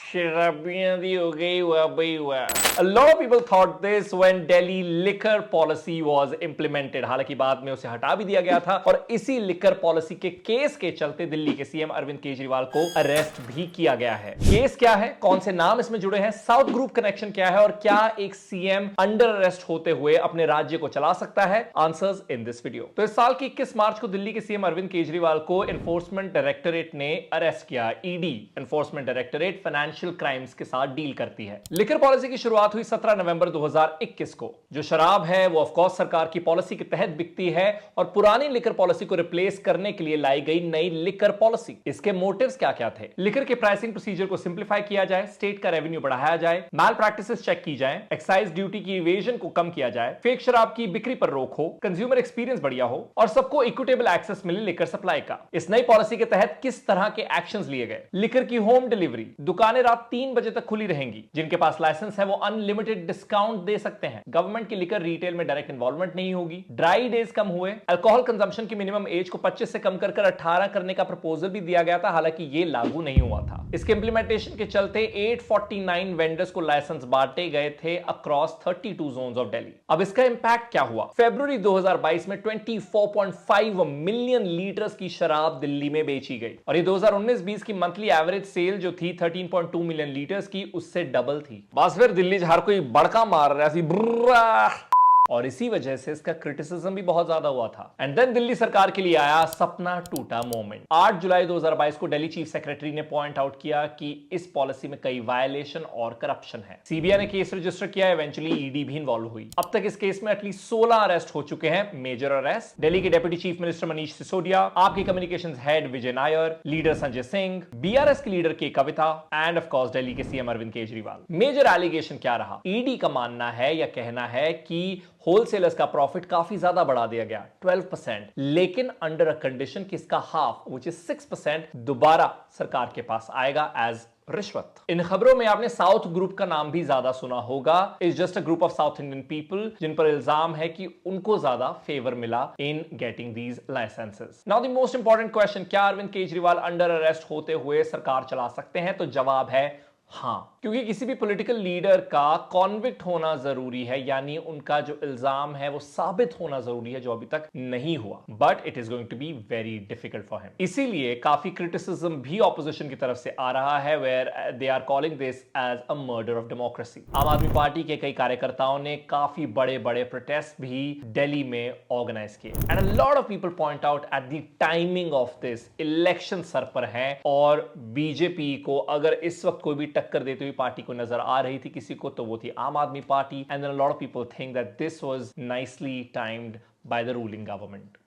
शराबियां दी हो गई हुआ भाई हुआ। A lot of people thought this when Delhi liquor policy was implemented। हालांकि बाद में उसे हटा भी दिया गया था और इसी लिकर पॉलिसी के केस के चलते दिल्ली के सीएम अरविंद केजरीवाल को अरेस्ट भी किया गया है। केस क्या है, कौन से नाम इसमें जुड़े हैं, साउथ ग्रुप कनेक्शन क्या है और क्या एक सीएम अंडर अरेस्ट होते हुए अपने राज्य को चला सकता है? Answers in this video. तो इस साल की 21 मार्च को दिल्ली के सीएम अरविंद केजरीवाल को एनफोर्समेंट डायरेक्टोरेट ने अरेस्ट किया। ED enforcement directorate financial crimes के साथ डील करती है। लिकर पॉलिसी की शुरुआत हुई 17 नवंबर 2021 को। जो शराब है वो ऑफ कोर्स सरकार की पॉलिसी के तहत बिकती है और पुरानी लिकर पॉलिसी को रिप्लेस करने के लिए लाई गई नई लिकर पॉलिसी। इसके मोटिव्स क्या क्या थे? लिकर के प्राइसिंग प्रोसीजर को सिंप्लीफाई किया जाए, स्टेट का रेवेन्यू बढ़ाया जाए, मैल प्रैक्टिसेस चेक की जाए, एक्साइज ड्यूटी की इवेजन को कम किया जाए, फेक शराब की बिक्री पर रोक हो, कंज्यूमर एक्सपीरियंस बढ़िया हो और सबको इक्विटेबल एक्सेस मिले लिकर सप्लाई का। इस नई पॉलिसी के तहत किस तरह के एक्शंस लिए गए? लिकर की होम डिलीवरी, दुकानें रात 3 बजे तक खुली रहेंगी। जिनके पास लाइसेंस है वो अनलिमिटेड डिस्काउंट दे सकते हैं। गवर्नमेंट की लिकर रिटेल में डायरेक्ट इन्वॉल्वमेंट नहीं होगी। ड्राई डेज कम हुए। अल्कोहल कंजम्पशन की मिनिमम एज को 25 से कम कर 18 करने का प्रपोजल भी दिया गया था, हालांकि ये लागू नहीं हुआ था। इसके इंप्लीमेंटेशन के चलते 849 वेंडर्स को लाइसेंस बांटे गए थे अक्रॉस 32 जोन्स ऑफ दिल्ली। अब इसका इंपैक्ट क्या हुआ? फरवरी 2022 में 24.5 मिलियन लीटर्स की शराब दिल्ली में बेची गई और ये 2019-20 की मंथली एवरेज सेल जो थी 13.2 मिलियन लीटर्स की, उससे डबल थी। बस फिर दिल्ली हर कोई बड़का मार रहा है और इसी वजह से इसका क्रिटिसिज्म भी बहुत ज्यादा हुआ था। एंड देन दिल्ली सरकार के लिए आया सपना टूटा मोमेंट। 8 जुलाई 2022 को दिल्ली चीफ सेक्रेटरी ने पॉइंट आउट किया कि इस पॉलिसी में कई वायलेशन और करप्शन है। सीबीआई ने केस रजिस्टर किया, इवेंचुअली ईडी भी इन्वॉल्व हुई। अब तक इस केस में एटलीस्ट 16 अरेस्ट हो चुके हैं, मेजर अरेस्ट। दिल्ली के deputy chief minister Manish Sisodia, आपके communication head Vijay Nair, leader Sanjay Singh, BRS के leader K Kavitha and of course Delhi के CM Arvind Kejriwal. Major allegation क्या रहा? ईडी का मानना है या कहना है कि होलसेलर्स का प्रॉफिट काफी ज्यादा बढ़ा दिया गया 12%, लेकिन अंडर अ कंडीशन कि इसका हाफ विच इज 6% दोबारा सरकार के पास आएगा एज रिश्वत। इन खबरों में आपने साउथ ग्रुप का नाम भी ज्यादा सुना होगा। Is just a group of South Indian people जिन पर इल्जाम है कि उनको ज्यादा फेवर मिला in getting these licences. Now the most important question, क्या अरविंद केजरीवाल अंडर अरेस्ट होते हुए सरकार चला सकते हैं? तो जवाब है हां, क्योंकि किसी भी पॉलिटिकल लीडर का कॉन्विक्ट होना जरूरी है, यानी उनका जो इल्जाम है वो साबित होना जरूरी है, जो अभी तक नहीं हुआ। But it is going to be very difficult for him. इसीलिए काफी क्रिटिसिज्म भी ऑपोजिशन की तरफ से आ रहा है, where they are calling this as a murder of democracy. Aam Aadmi party के कई कार्यकर्ताओं ने काफी बड़े बड़े प्रोटेस्ट भी दिल्ली में ऑर्गेनाइज किए। And a lot of people point out at the timing of this, election sir पर है और बीजेपी को अगर इस वक्त कोई भी टक्कर देती हुई पार्टी को नजर आ रही थी किसी को, तो वो थी Aam Aadmi Party. And then a lot of people think that this was nicely timed by the ruling government.